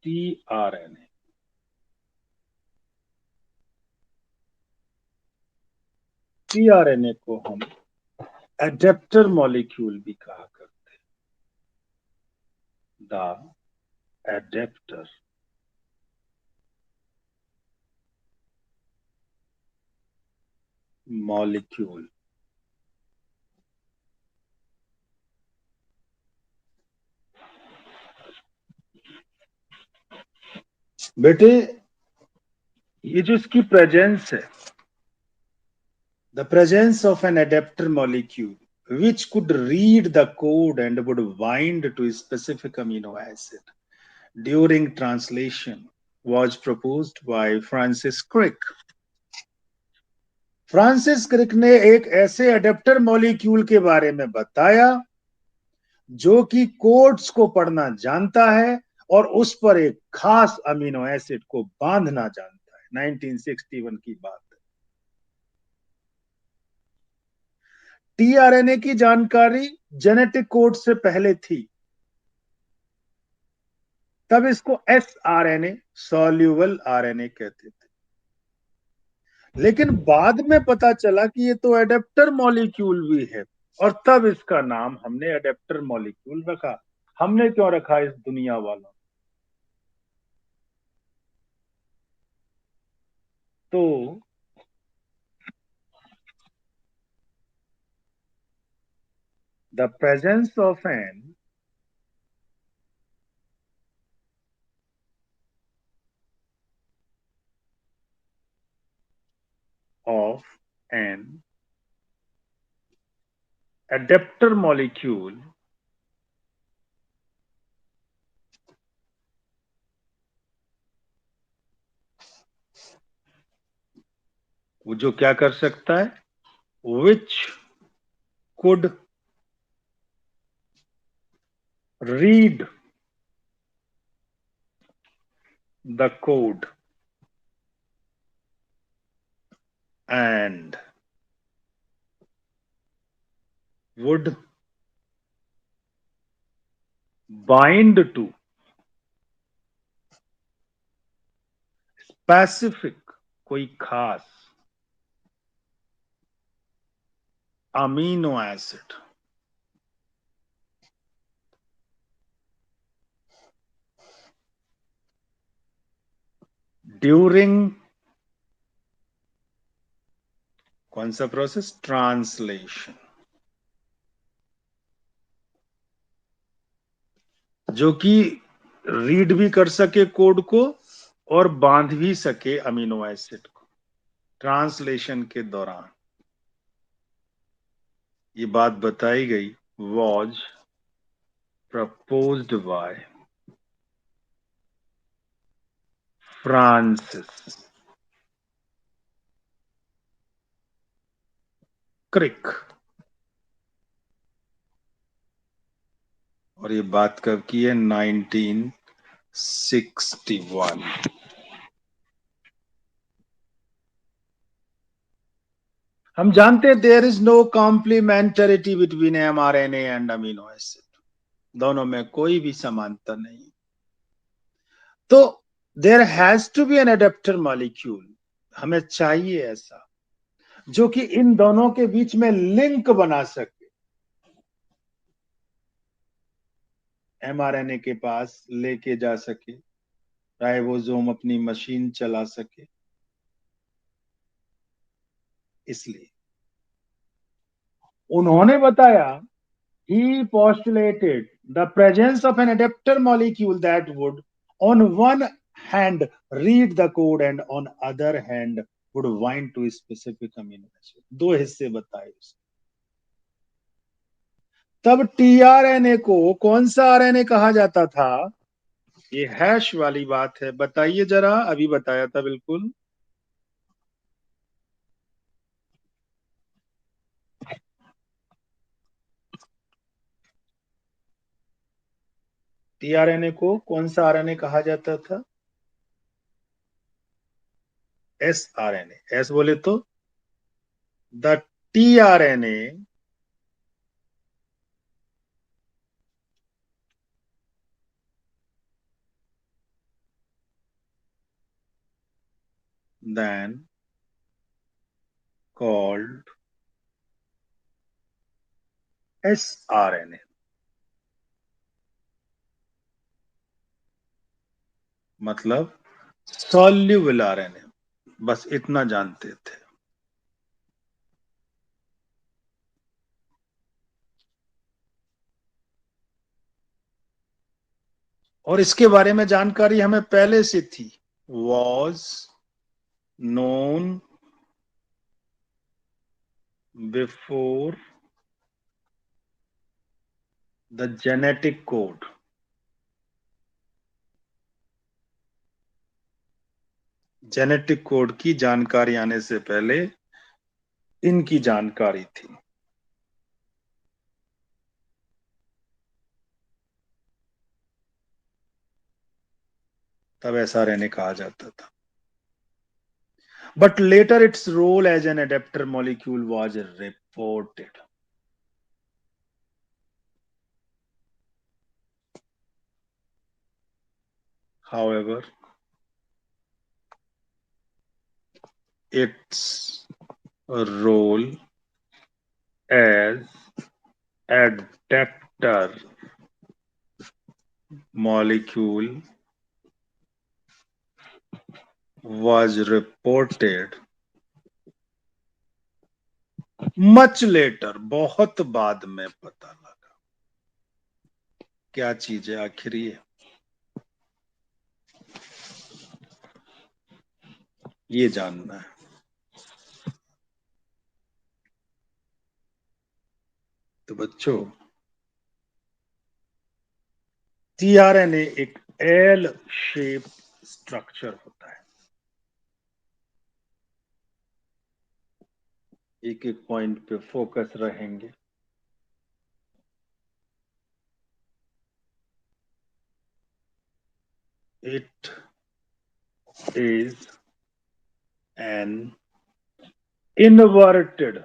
TRNA. TRNA को हम adapter molecule भी कहा करते हैं। The adapter molecule. बेटे, ये जो इसकी प्रेजेंस है, the presence of an adapter molecule which could read the code and would bind to a specific amino acid during translation was proposed by Francis Crick. Francis Crick ने एक ऐसे adapter molecule के बारे में बताया जो कि कोड्स को पढ़ना जानता है और उस पर एक खास अमीनो एसिड को बांधना जानता है। 1961 की बात है। टीआरएनए की जानकारी जेनेटिक कोड से पहले थी, तब इसको एसआरएनए, सॉल्यूबल आरएनए कहते थे। लेकिन बाद में पता चला कि ये तो एडेप्टर मॉलिक्यूल भी है, और तब इसका नाम हमने एडेप्टर मॉलिक्यूल रखा। हमने क्यों रखा इस दुनिया वालों? तो the presence of an adapter molecule वो जो क्या कर सकता है, which could read the code and would bind to specific, कोई खास अमीनो एसिड ड्यूरिंग कौन सा प्रोसेस? ट्रांसलेशन। जो कि रीड भी कर सके कोड को और बांध भी सके अमीनो एसिड को ट्रांसलेशन के दौरान। ये बात बताई गई, was proposed by Francis Crick. और ये बात कब की है? 1961। हम जानते हैं there is no complementarity between mRNA and amino acid, दोनों में कोई भी समानता नहीं। तो there has to be an adapter molecule, हमें चाहिए ऐसा जो कि इन दोनों के बीच में लिंक बना सके। एमआरएनए के पास लेके जा सके, राइबोसोम अपनी मशीन चला सके। इसलिए उन्होंने बताया, he postulated the presence of an adapter molecule that would on one hand read the code and on other hand would bind to a specific amino acid। दो हिस्से बताए उसने। तब टीआरएनए को कौन सा आरएनए कहा जाता था? ये हैश वाली बात है, बताइए जरा। अभी बताया था बिल्कुल। टीआरएनए को कौन सा आरएनए कहा जाता था? S RNA. एस बोले तो the tRNA than called sRNA। मतलब soluble RNA, बस इतना जानते थे। और इसके बारे में जानकारी हमें पहले से थी। was known before the genetic code। Genetic code की जानकारी आने से पहले इनकी जानकारी थी। तब ऐसा रहने कहा जाता था। But later its role as an adapter molecule was reported। However, its role as adapter molecule was reported much later। बहुत बाद में पता लगा। क्या चीज है आखिर ये जानना है। तो बच्चों, टीआरएनए एक एल शेप स्ट्रक्चर होता है। एक एक पॉइंट पे फोकस रहेंगे। It is an inverted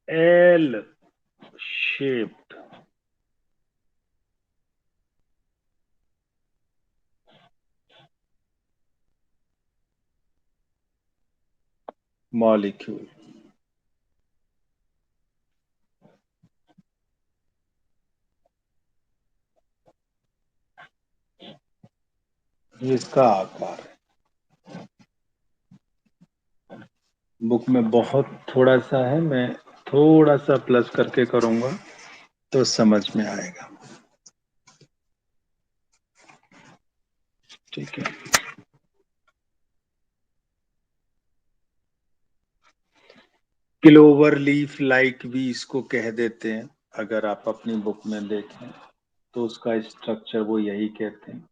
L shaped molecule. इसका आकार है। बुक में बहुत थोड़ा सा है, मैं थोड़ा सा प्लस करके करूंगा तो समझ में आएगा। ठीक है। क्लोवर लीफ लाइक भी इसको कह देते हैं। अगर आप अपनी बुक में देखें तो उसका स्ट्रक्चर वो यही कहते हैं।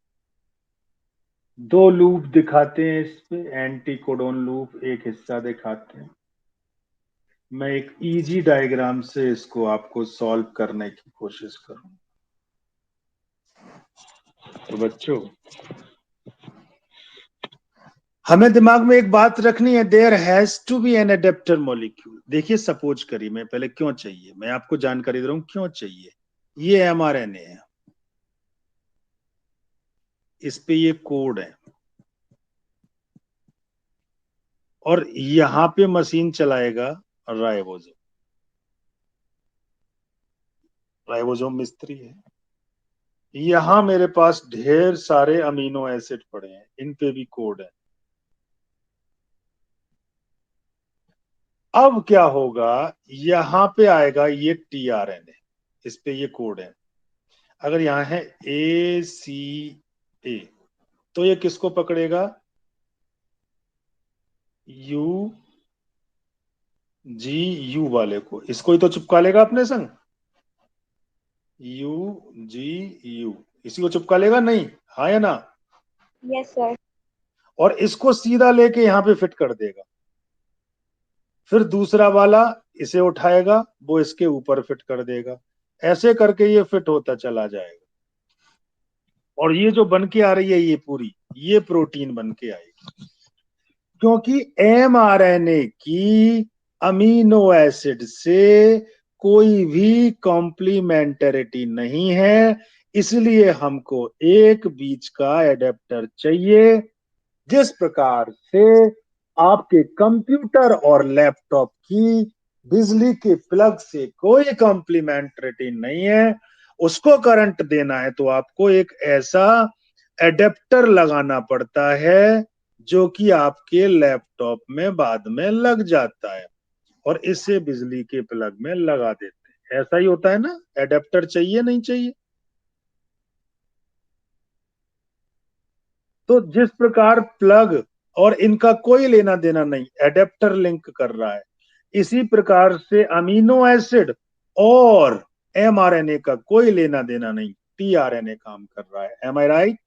दो लूप दिखाते हैं इस पे, एंटी कोडोन लूप एक हिस्सा दिखाते हैं। मैं एक इजी डायग्राम से इसको आपको सॉल्व करने की कोशिश करूंगा। तो बच्चों, हमें दिमाग में एक बात रखनी है, there has to be an adapter molecule. देखिए, सपोज करिए, मैं पहले क्यों चाहिए, मैं आपको जानकारी दे रहा हूं क्यों चाहिए। ये एमआरएनए है, इस पे ये कोड है, और यहां पे मशीन चलाएगा राइबोसोम। राइबोसोम मिस्त्री है। यहां मेरे पास ढेर सारे अमीनो एसिड पड़े हैं, इन पे भी कोड है। अब क्या होगा, यहां पे आएगा ये टीआरएनए, इस पे ये कोड है। अगर यहां है ACA, तो ये किसको पकड़ेगा, UGU वाले को। इसको ही तो चिपका लेगा अपने संग, UGU, इसी को चिपका लेगा, नहीं हाँ या ना। Yes sir. और इसको सीधा लेके यहां पे फिट कर देगा। फिर दूसरा वाला इसे उठाएगा, वो इसके ऊपर फिट कर देगा। ऐसे करके ये फिट होता चला जाएगा। और ये जो बन के आ रही है ये पूरी, ये प्रोटीन बन के आएगी। क्योंकि एमआरएनए की अमीनो एसिड से कोई भी कॉम्प्लीमेंटरिटी नहीं है, इसलिए हमको एक बीच का एडेप्टर चाहिए, जिस प्रकार से आपके कंप्यूटर और लैपटॉप की बिजली के प्लग से कोई कॉम्प्लीमेंट्रिटी नहीं है, उसको करंट देना है तो आपको एक ऐसा एडेप्टर लगाना पड़ता है जो कि आपके लैपटॉप में बाद में लग जाता है, और इसे बिजली के प्लग में लगा देते हैं। ऐसा ही होता है ना, एडेप्टर चाहिए नहीं चाहिए? तो जिस प्रकार प्लग और इनका कोई लेना देना नहीं, एडेप्टर लिंक कर रहा है, इसी प्रकार से अमीनो एसिड और एमआरएनए का कोई लेना देना नहीं, टीआरएनए काम कर रहा है। एम आई राइट?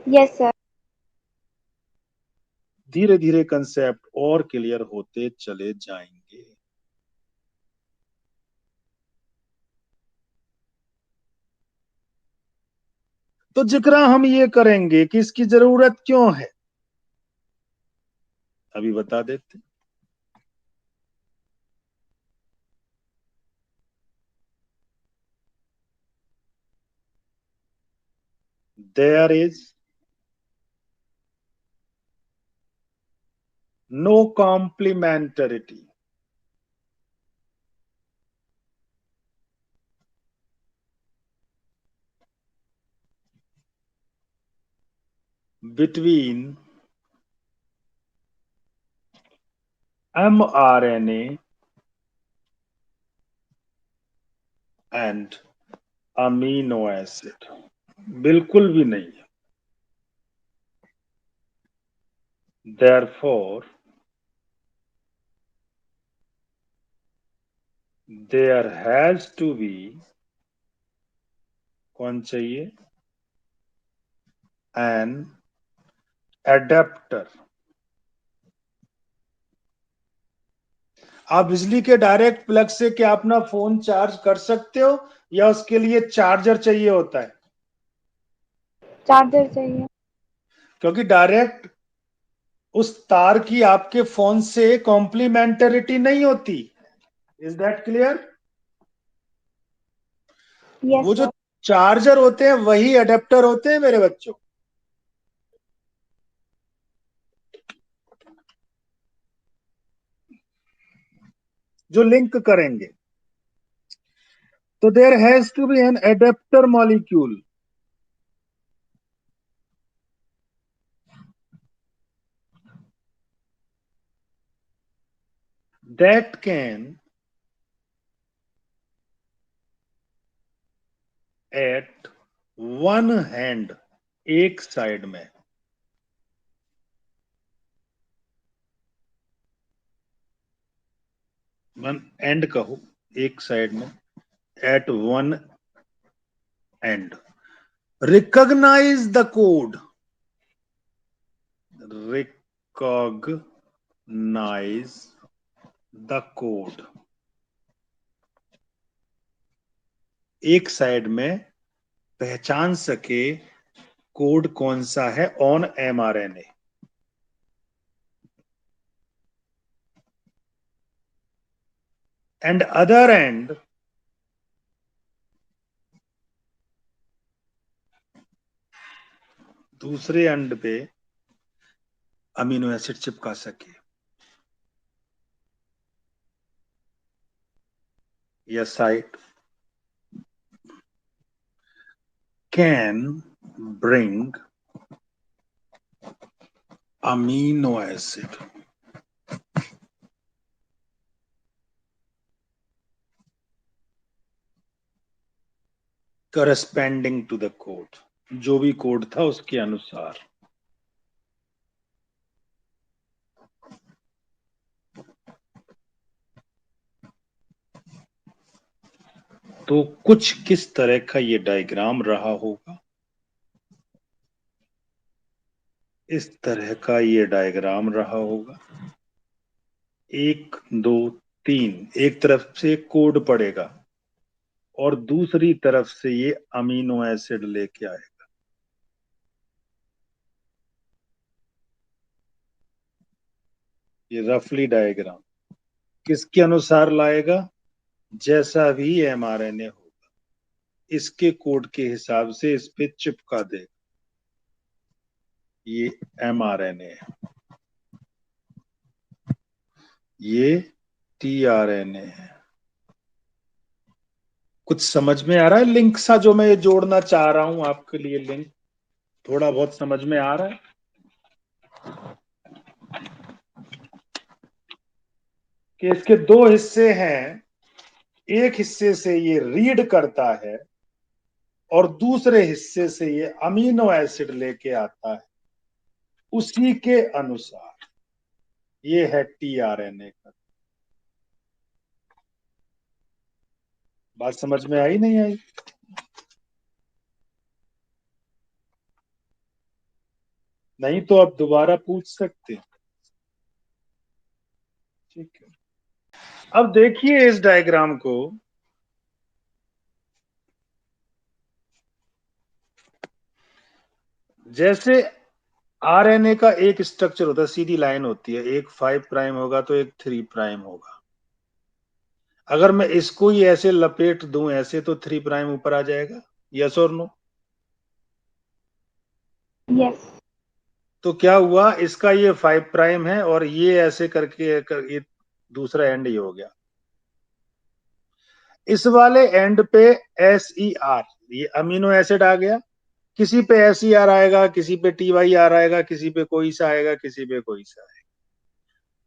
Yes, sir. धीरे धीरे कंसेप्ट और क्लियर होते चले जाएंगे। तो जिक्र हम ये करेंगे कि इसकी जरूरत क्यों है, अभी बता देते। There is no complementarity between mRNA and amino acid, बिल्कुल भी नहीं है। Therefore, there has to be, कौन चाहिए, an adapter। आप बिजली के डायरेक्ट प्लग से क्या अपना फोन चार्ज कर सकते हो, या उसके लिए चार्जर चाहिए होता है? चार्जर चाहिए। क्योंकि डायरेक्ट उस तार की आपके फोन से कॉम्प्लीमेंटरिटी नहीं होती। Is that clear? Yes, वो जो sir. चार्जर होते हैं वही अडेप्टर होते हैं मेरे बच्चों, जो लिंक करेंगे। तो there has to be an adapter molecule that can at one hand, एक साइड में, वन एंड कहो, एक साइड में, at one end, recognise the code, recognise the code, एक साइड में पहचान सके कोड कौन सा है on mRNA, and other end दूसरे एंड पे अमीनो एसिड चिपका सके। यह site can bring amino acid corresponding to the code, जो भी कोड था उसके अनुसार। तो कुछ किस तरह का ये डायग्राम रहा होगा, इस तरह का ये डायग्राम रहा होगा। एक दो तीन, एक तरफ से कोड पड़ेगा और दूसरी तरफ से ये अमीनो एसिड लेके आएगा। ये रफली डायग्राम किसके अनुसार लाएगा, जैसा भी एमआरएनए होगा। इसके कोड के हिसाब से इस पे चिपका दे। ये mRNA है, ये tRNA है। कुछ समझ में आ रहा है लिंक सा जो मैं जोड़ना चाह रहा हूं आपके लिए? लिंक थोड़ा बहुत समझ में आ रहा है कि इसके दो हिस्से हैं। एक हिस्से से ये रीड करता है और दूसरे हिस्से से ये अमीनो एसिड लेके आता है उसी के अनुसार। ये है tRNA का। बात समझ में आई नहीं आई? नहीं तो आप दोबारा पूछ सकते हैं। ठीक है, अब देखिए इस डायग्राम को। जैसे आरएनए का एक स्ट्रक्चर होता है, सीधी लाइन होती है, एक 5 प्राइम होगा तो एक 3 प्राइम होगा। अगर मैं इसको ही ऐसे लपेट दूं ऐसे, तो 3 प्राइम ऊपर आ जाएगा। यस और नो? Yes. तो क्या हुआ, इसका ये 5 प्राइम है और ये ऐसे ये दूसरा एंड ही हो गया। इस वाले एंड पे SER, ये अमीनो एसिड आ गया। किसी पे SER आएगा, किसी पे TYR आएगा, किसी पे कोई सा आएगा, किसी पे कोई सा आएगा।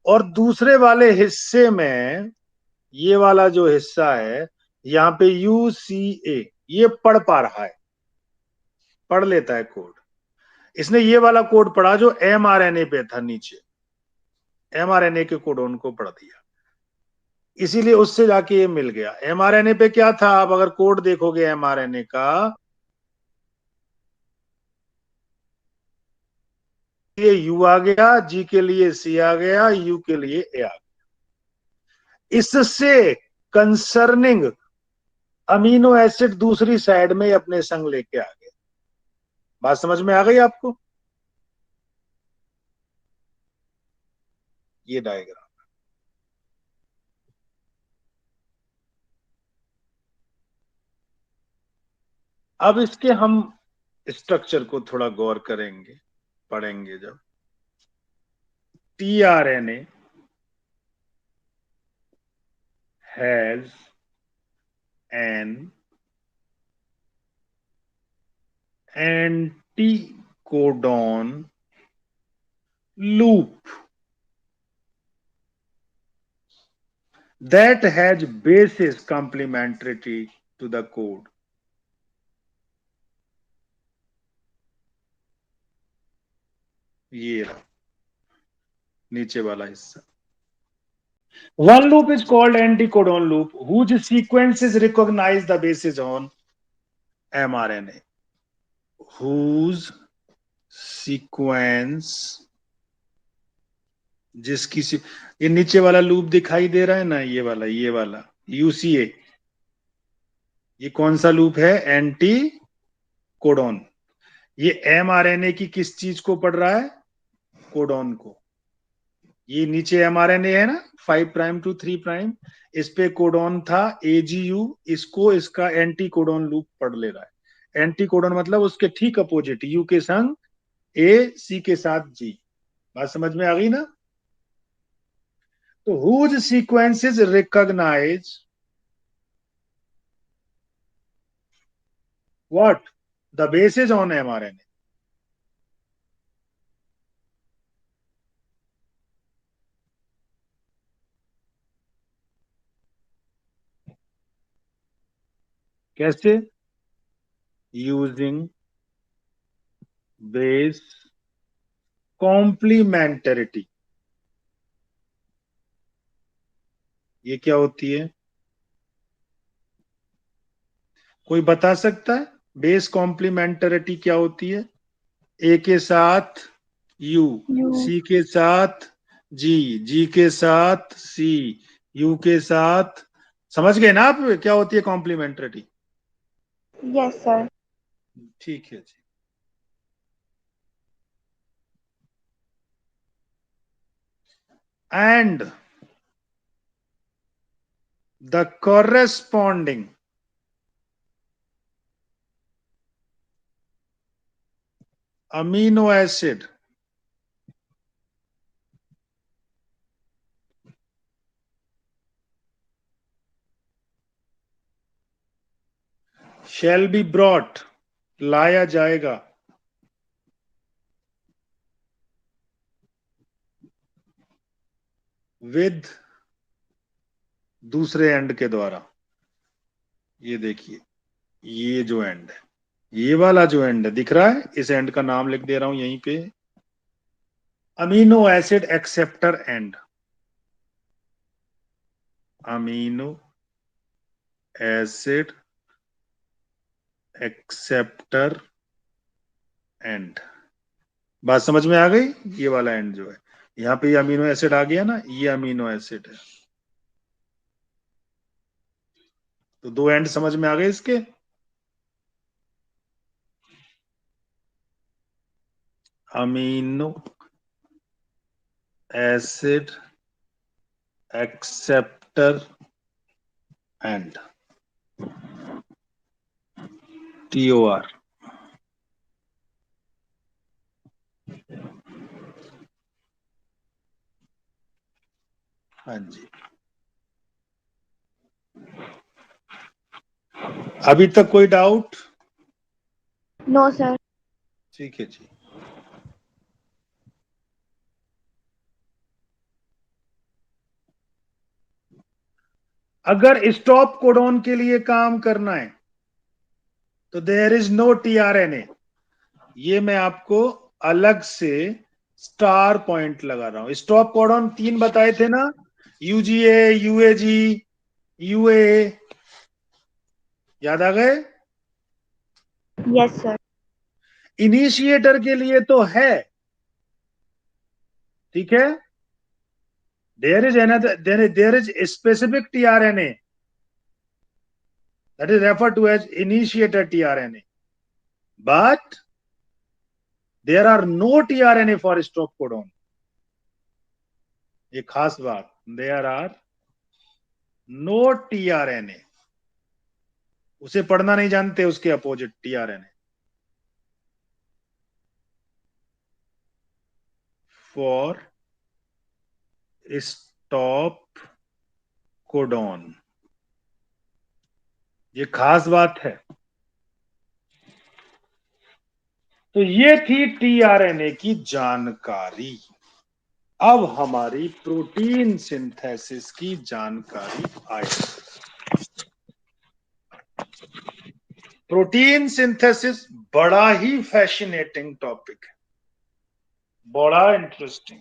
और दूसरे वाले हिस्से में ये वाला जो हिस्सा है, यहाँ पे UCA, ये पढ़ पा रहा है, पढ़ लेता है कोड। इसने ये वाला कोड पढ़ा जो mRNA पे था नीचे, mRNA के कोडोन को पढ़ दिया, इसीलिए उससे जाके ये मिल गया। mRNA पे क्या था, आप अगर कोड देखोगे mRNA का, ये U आ गया, G के लिए C आ गया, U के लिए A आ गया। इससे कंसर्निंग अमीनो एसिड दूसरी साइड में अपने संग लेके आ गए। बात समझ में आ गई आपको? ये डायग्राम। अब इसके हम स्ट्रक्चर को थोड़ा गौर करेंगे, पढ़ेंगे जब। tRNA has an anticodon loop that has bases complementarity to the code. ये रहा नीचे वाला हिस्सा। One loop is called anticodon loop, whose sequences recognize the bases on mRNA. Whose sequence, जिसकी ये नीचे वाला लूप दिखाई दे रहा है ना, ये वाला UCA, ये कौन सा लूप है? Anti codon. ये mRNA की किस चीज को पढ़ रहा है? कोडोन को। ये नीचे mRNA है ना, 5 प्राइम टू 3 प्राइम, इस पे कोडोन था AGU, इसको इसका एंटी कोडोन लूप पढ़ ले रहा है। एंटी कोडोन मतलब उसके ठीक अपोजिट, U के संग A, C के साथ G। बात समझ में आ गई ना? तो whose sequences recognize what? The bases on mRNA. कैसे? Using base complementarity। ये क्या होती है? कोई बता सकता है बेस कॉम्प्लीमेंटरिटी क्या होती है? ए के साथ यू, You. सी के साथ जी, जी के साथ सी, यू के साथ। समझ गए ना आप क्या होती है कॉम्प्लीमेंटरिटी? Yes, sir. ठीक है जी। And the corresponding amino acid shall be brought, लाया जाएगा, with, दूसरे एंड के द्वारा। ये देखिए, ये जो एंड है, ये वाला जो एंड है दिख रहा है, इस एंड का नाम लिख दे रहा हूं यहीं पे, amino acid acceptor and. Amino acid acceptor and. बात समझ में आ गई? ये वाला एंड जो है, यहाँ पे ये अमीनो एसिड आ गया ना, ये अमीनो एसिड है। तो दो एंड समझ में आ गए इसके। Amino acid acceptor and, TOR। हाँ जी, अभी तक कोई डाउट? No, sir. ठीक है जी। अगर स्टॉप कोडॉन के लिए काम करना है तो देयर इज नो TRNA। ये मैं आपको अलग से स्टार पॉइंट लगा रहा हूं। स्टॉप कोडॉन 3 बताए थे ना, UGA, UAG, UAA, याद आ गए? Yes, sir. इनिशिएटर के लिए तो है, ठीक है, there is another, there is a specific TRNA that is referred to as initiator TRNA, but there are no TRNA for stop codon। ये खास बात, there are no TRNA। उसे पढ़ना नहीं जानते, उसके opposite TRNA for stop codon। ये खास बात है। तो ये थी TRNA की जानकारी। अब हमारी प्रोटीन सिंथेसिस की जानकारी आई। प्रोटीन सिंथेसिस बड़ा ही फैसिनेटिंग टॉपिक है, बड़ा इंटरेस्टिंग।